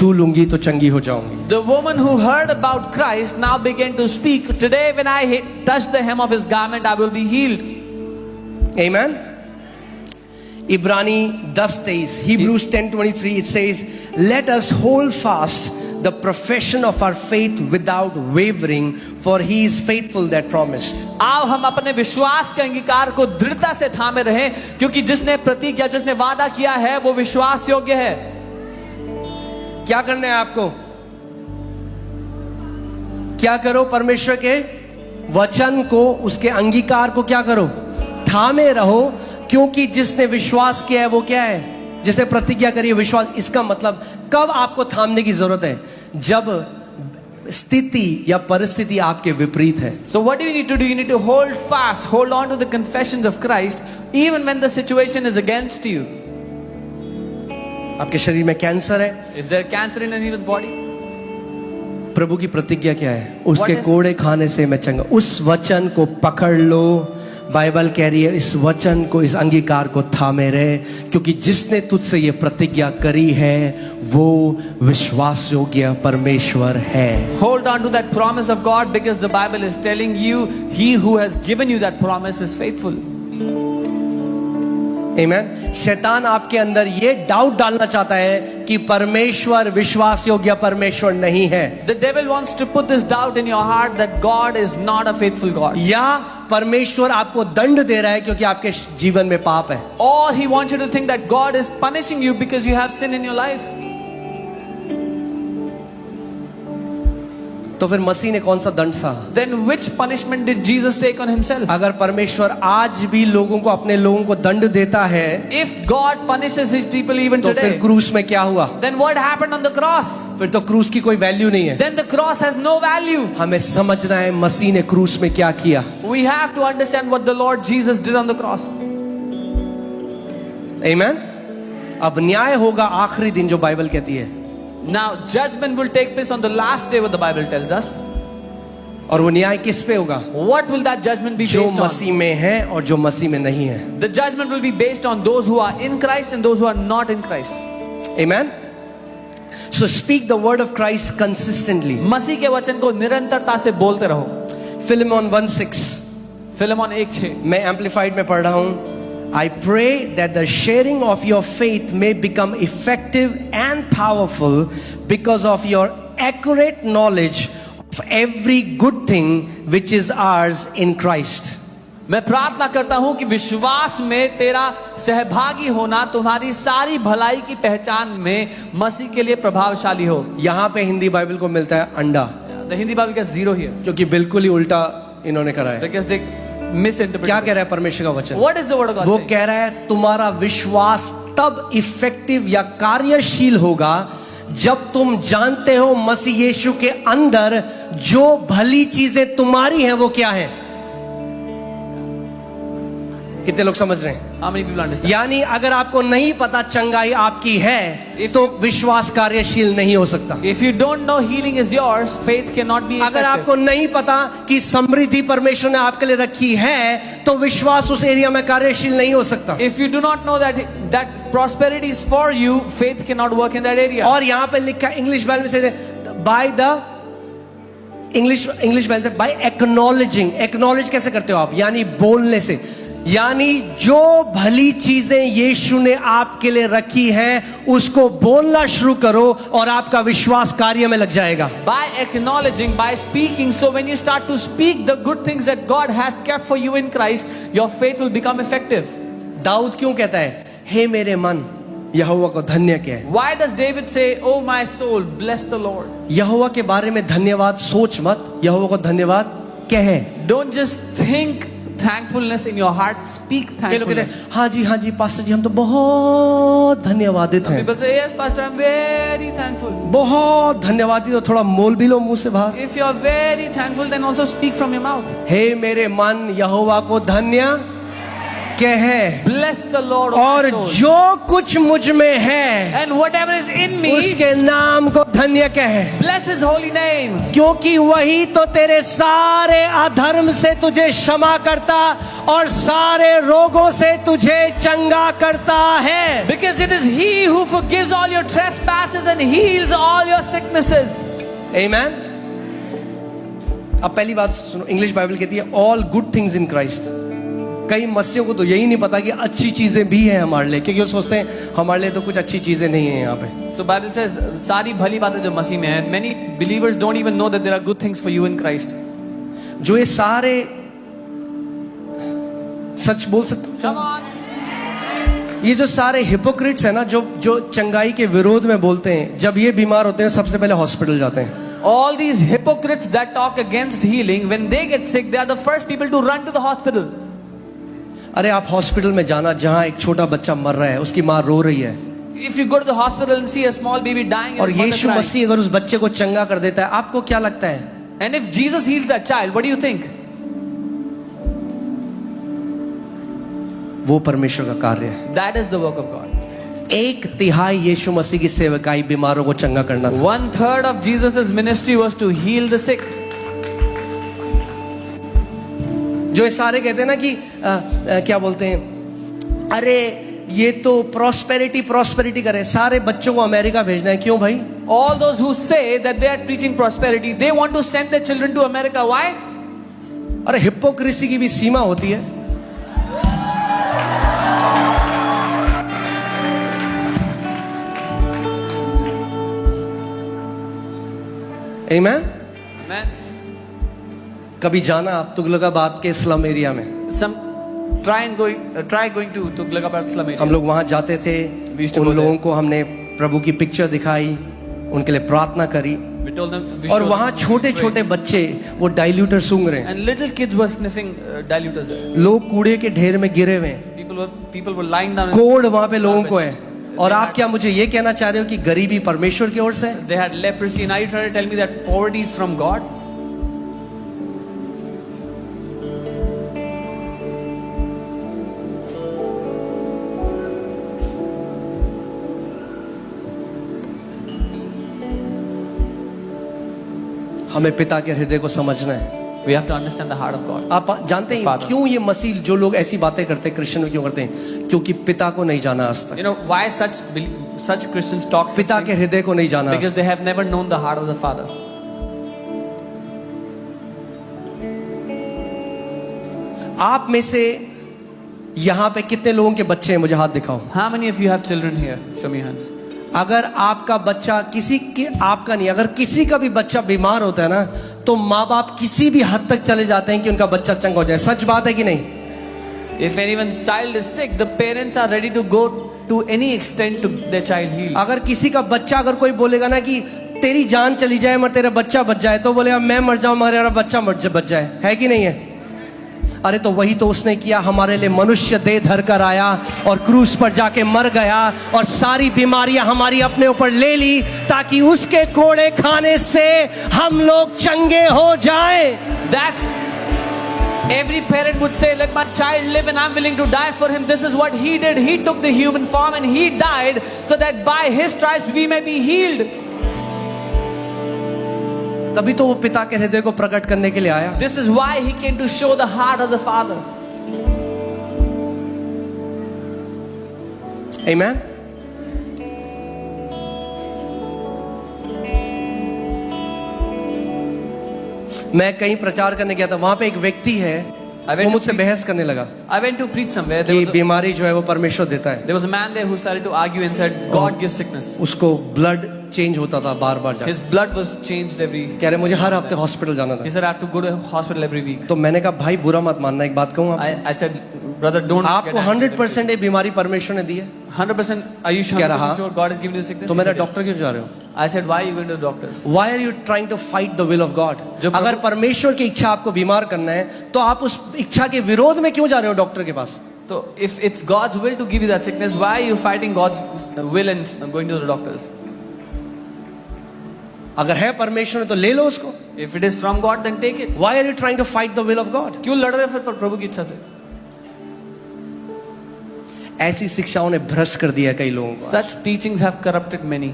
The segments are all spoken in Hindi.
छू लूंगी तो चंगी हो जाऊंगी. The woman who heard about Christ now began to speak, today when I touch the hem of his garment, I will be healed. Amen. इब्रानी 10:23, Hebrews 10:23, it says, let us hold fast the profession of our faith without wavering, for he is faithful that promised. आओ हम अपने विश्वास के अंगीकार को दृढ़ता से थामे रहें, क्योंकि जिसने प्रतिज्ञा, जिसने वादा किया है, वो विश्वास योग्य है. क्या करना है आपको? क्या करो? परमेश्वर के वचन को, उसके अंगीकार को क्या करो? थामे रहो, क्योंकि जिसने विश्वास किया है वो क्या है? जिसने प्रतिज्ञा करी है, विश्वास. इसका मतलब कब आपको थामने की जरूरत है? जब स्थिति या परिस्थिति आपके विपरीत है. So what do you need to do? You need to hold fast, hold on to the confessions of Christ, even when the situation is against you. आपके शरीर में कैंसर है. Is there cancer in anyone's body? प्रभु की प्रतिज्ञा क्या है? उसके कोड़े खाने से मैं चंगा. उस वचन को पकड़ लो. बाइबल कह रही है इस वचन को, इस अंगीकार को थामे रहे, क्योंकि जिसने तुझसे ये प्रतिज्ञा करी है वो विश्वास योग्य परमेश्वर है. Hold on to that promise of God, because the Bible is telling you, he who has given you that promise is faithful. Amen. शैतान आपके अंदर ये डाउट डालना चाहता है कि परमेश्वर विश्वास योग्य परमेश्वर नहीं है. The devil wants to put this doubt in your heart that God is not a faithful God. या परमेश्वर आपको दंड दे रहा है क्योंकि आपके जीवन में पाप है. Or he wants you to think that God is punishing you because you have sin in your life. तो फिर मसीह ने कौन सा दंड सहा? Then which punishment did Jesus take on himself? अगर परमेश्वर आज भी लोगों को, अपने लोगों को दंड देता है, If God punishes his people even तो today, फिर क्रूस में क्या हुआ? then what happened on the cross? फिर तो क्रूस की कोई वैल्यू नहीं है. Then the cross has no value. हमें समझना है मसीह ने क्रूस में क्या किया. We have to understand what the Lord Jesus did on the cross. Amen. अब न्याय होगा आखिरी दिन, जो बाइबल कहती है. Now judgment will take place on the last day, what the Bible tells us. और वो न्याय किस पे होगा? What will that judgment be जो based on? मसीह में है और जो मसीह में नहीं है. The judgment will be based on those who are in Christ and those who are not in Christ. Amen. So speak the word of Christ consistently. मसीह के वचन को निरंतरता से बोलते रहो. Philemon 1:6. फिलेमोन 1:6. मैं एम्पलीफाइड में पढ़ रहा हूं. I pray that the sharing of your faith may become effective and powerful because of your accurate knowledge of every good thing which is ours in Christ. मैं प्रार्थना करता हूं कि विश्वास में तेरा सहभागी होना तुम्हारी सारी भलाई की पहचान में मसीह के लिए प्रभावशाली हो. यहां पे हिंदी बाइबल को मिलता है अंडा. The Hindi Bible gets 0 here. क्योंकि बिल्कुल ही उल्टा इन्होंने करा है. Because they misinterpret. क्या कह रहा है परमेश्वर का वचन? What is the word of God वो saying? कह रहा है तुम्हारा विश्वास तब इफेक्टिव या कार्यशील होगा जब तुम जानते हो मसीह यीशु के अंदर जो भली चीजें तुम्हारी हैं वो क्या है. कितने लोग समझ रहे हैं? How many people understand? यानी अगर आपको नहीं पता चंगाई आपकी है तो विश्वास कार्यशील नहीं हो सकता. If you don't know healing is yours, faith cannot be effective. अगर आपको नहीं पता कि समृद्धि परमेश्वर ने आपके लिए रखी है तो विश्वास उस एरिया में कार्यशील नहीं हो सकता. If you do not know that prosperity is for you, faith cannot work in that area. और यहाँ पे लिखा इंग्लिश बाइबल में से बाय द इंग्लिश बाइबल से बाय एक्नॉलेजिंग. एक्नॉलेज कैसे करते हो आप? यानी बोलने से. यानी जो भली चीजें यीशु ने आपके लिए रखी हैं उसको बोलना शुरू करो और आपका विश्वास कार्य में लग जाएगा. By acknowledging, by speaking, so when you start to speak the good things that God has kept for you in Christ, your faith will become effective. Dawood क्यों कहता है हे मेरे मन यहोवा को धन्य कह? Why does David say, "Oh my soul, bless the Lord"? यहोवा के बारे में धन्यवाद सोच मत, यहोवा को धन्यवाद कह. Don't just think thankfulness in your heart, speak thankfulness. हाँ जी पास्टर जी हम तो बहुत धन्यवादित हैं. People say, "Yes, pastor, I'm very thankful." बहुत धन्यवादित. तो थोड़ा मोल भी लो मुंह से बाहर. If you are very thankful, then also speak from your mouth. हे मेरे मन यहोवा को धन्य. कह, Bless the Lord, O my और soul. जो कुछ मुझ में है And whatever is in me, उसके नाम को धन्य कह, bless His holy name. क्योंकि वही तो तेरे सारे अधर्म से तुझे क्षमा करता और सारे रोगों से तुझे चंगा करता है। Because it is He who forgives all your trespasses and heals all your sicknesses. आमेन। अब पहली बात सुनो, इंग्लिश बाइबल कहती है all good things in Christ. कई मसीहों को तो यही नहीं पता कि अच्छी चीजें भी हैं हमारे लिए, क्योंकि वो सोचते हैं हमारे लिए तो कुछ अच्छी चीजें नहीं है यहाँ पे। So Bible says सारी भली बातें जो मसीह में है, many believers don't even know that there are good things for you in Christ. जो ये सारे सच बोल सकते हो? Come on. ये जो सारे हिपोक्रिट्स है ना, जो चंगाई के विरोध में बोलते हैं, जब ये बीमार होते हैं सबसे पहले हॉस्पिटल जाते हैं। All these hypocrites that talk against healing, when they get sick, they are the first people to run to the hospital. अरे आप हॉस्पिटल में जाना जहां एक छोटा बच्चा मर रहा है, उसकी माँ रो रही है, If you go to the hospital and see a small baby dying, और and his mother Yeshu crying, मसीह अगर उस बच्चे को चंगा कर देता है, आपको क्या लगता है? and if Jesus heals that child, what do you think? वो परमेश्वर का कार्य है। That is the work of God. 1/3 यीशु मसीह की सेवकाई बीमारों को चंगा करना था। 1/3 of Jesus' ministry was to heal the sick. जो ये सारे कहते हैं ना कि क्या बोलते हैं, अरे ये तो प्रॉस्पेरिटी करे, सारे बच्चों को अमेरिका भेजना है, क्यों भाई? All those who say that they are preaching prosperity, they want to send their children to America. Why? अरे हिपोक्रेसी की भी सीमा होती है। आमीन। Man, कभी जाना आप तुगलकाबाद के स्लम एरिया में, try going to Tughlaqabad slum area. हम लोग वहां जाते थे, We used to उन go there. लोगों को हमने प्रभु की पिक्चर दिखाई, उनके लिए प्रार्थना करी, We told them, we और showed वहां them छोटे pray. छोटे बच्चे वो डाइल्यूटर सूंघ रहे हैं, And little kids were sniffing diluters there. लोग कूड़े के ढेर में गिरे हुए हैं, People were lying down. कोड़ वहां पे लोगों को है। और आप क्या मुझे ये कहना चाह रहे हो कि गरीबी परमेश्वर की ओर से है? They had leprosy. Now you trying to tell me that poverty is from God? हमें पिता के हृदय को समझना है। We have to understand the heart of God. आप जानते हैं Father. क्यों ये मसीह जो लोग ऐसी बातें करते हैं, क्रिश्चियन क्यों करते हैं? क्योंकि पिता को नहीं जाना आज तक, You know why such Christians talk such पिता things? के हृदय को नहीं जाना आज Because तक। they have never known the heart of the Father. आप में से यहाँ पे कितने लोगों के बच्चे हैं? मुझे हाथ दिखाओ। How many of you have children here? Show me your hands. अगर आपका बच्चा आपका नहीं, अगर किसी का भी बच्चा बीमार होता है ना, तो माँ बाप किसी भी हद तक चले जाते हैं कि उनका बच्चा चंगा हो जाए। सच बात है कि नहीं? If anyone's child is sick, the parents are ready to go to any extent to their child heal. अगर किसी का बच्चा, अगर कोई बोलेगा ना कि तेरी जान चली जाए मगर तेरा बच्चा बच जाए, तो बोलेगा मैं मर जाऊं मगर मेरा बच्चा बच जाए। है कि नहीं है? अरे तो वही तो उसने किया, हमारे लिए मनुष्य देह धर कर आया और क्रूस पर जाके मर गया और सारी बीमारियां हमारी अपने ऊपर ले ली, ताकि उसके कोड़े खाने से हम लोग चंगे हो जाएं। That's every parent would say, let my child live and I'm willing to die for him. This is what he did. He took the human form and he died so that by his stripes we may be healed. तभी तो वो पिता के हृदय को प्रकट करने के लिए आया। This is why he came to show the heart of the Father. Amen? मैं कहीं प्रचार करने गया था, वहां पे एक व्यक्ति है, वो मुझसे बहस करने लगा I went to preach somewhere. कि बीमारी जो है वो परमेश्वर देता है। There was a man there who started to argue and said, God gives sickness. उसको ब्लड चेंज होता था बार बार His जाके, blood was changed every. कह रहे मुझे हर हफ्ते हॉस्पिटल जाना था। He said, I have to go to hospital every week. तो मैंने कहा भाई बुरा मत मानना, एक बात कहूँ आपसे, I said, brother, don't. आपको 100% ये बीमारी परमेश्वर ने दी है, 100%. Are you कह रहा, 100% sure God is giving you sickness? तो He मेरा said, yes. डॉक्टर क्यों जा रहे हो? I said, why are you going to the doctors? Why are you trying to fight the will of God? जब अगर परमेश्वर की इच्छा आपको बीमार करना है, तो आप उस इच्छा के विरोध में क्यों जा रहे हो डॉक्टर के पास? So if it's God's will to give you that sickness, why are you fighting God's will and going to the doctors? अगर है परमेश्वर ने तो ले लो उसको। If it is from God, then take it. Why are you trying to fight the will of God? क्यों लड़ रहे हो फिर प्रभु की इच्छा से? ऐसी शिक्षाओं ने भ्रष्ट कर दिया है कई लोगों को। Such teachings have corrupted many,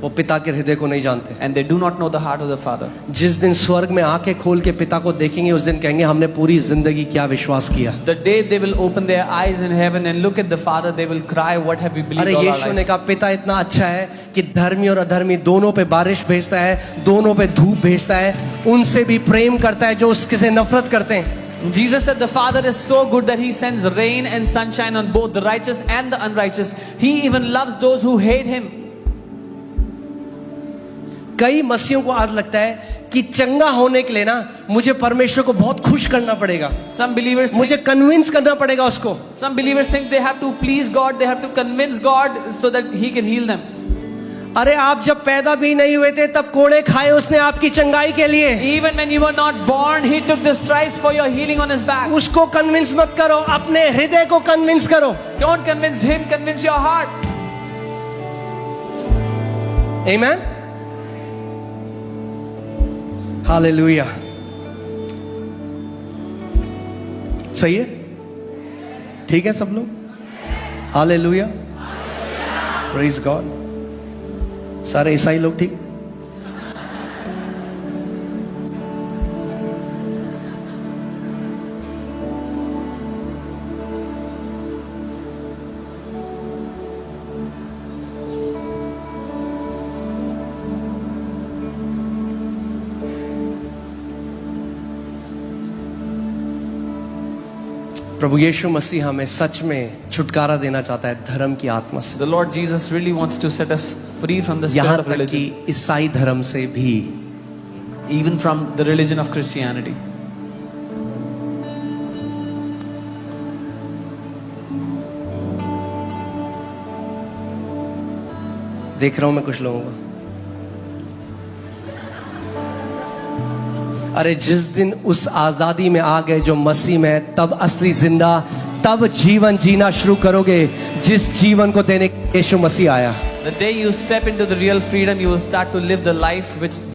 वो पिता के हृदय को नहीं जानते। and they do not know the heart of the Father. जिस दिन स्वर्ग में आंखें खोल के पिता को देखेंगे, उस दिन कहेंगे हमने पूरी जिंदगी क्या विश्वास किया। The day they will open their eyes in heaven and look at the Father, they will cry, what have we believed अरे all our यीशु ने life? कहा पिता इतना अच्छा है कि धर्मी और अधर्मी दोनों पे बारिश भेजता है, दोनों पे धूप भेजता है, उनसे भी प्रेम करता है जो उसके से नफरत करते हैं। Jesus said the Father is so good that He sends rain and sunshine on both the righteous and the unrighteous. He even loves those who hate Him. कई मसीहों को आज लगता है कि चंगा होने के लिए ना मुझे परमेश्वर को बहुत खुश करना पड़ेगा, Some believers मुझे think, कन्विंस करना पड़ेगा उसको। some believers think they have to please God, they have to convince God so that He can heal them. अरे आप जब पैदा भी नहीं हुए थे तब कोड़े खाए उसने आपकी चंगाई के लिए। Even when you were not born, He took the stripes for your healing on His back. उसको कन्विंस मत करो, अपने हृदय को कन्विंस करो। Don't convince Him, convince your heart. आमीन, हालेलुया। सही है, ठीक है सब लोग, हालेलुया, प्रेज गॉड। सारे ईसाई लोग ठीक है? प्रभु यीशु मसीह हमें सच में छुटकारा देना चाहता है धर्म की आत्मा से। The Lord Jesus really wants to set us free from the यहाँ spirit of तक कि religion, ईसाई धर्म से भी। even from the religion of Christianity. देख रहा हूं मैं कुछ लोगों को। अरे जिस दिन उस आजादी में आ गए जो मसीह में है, तब असली जिंदा, तब जीवन जीना शुरू करोगे जिस जीवन को देने यीशु मसीह आया। The day you step into the real freedom, you will start to live the life which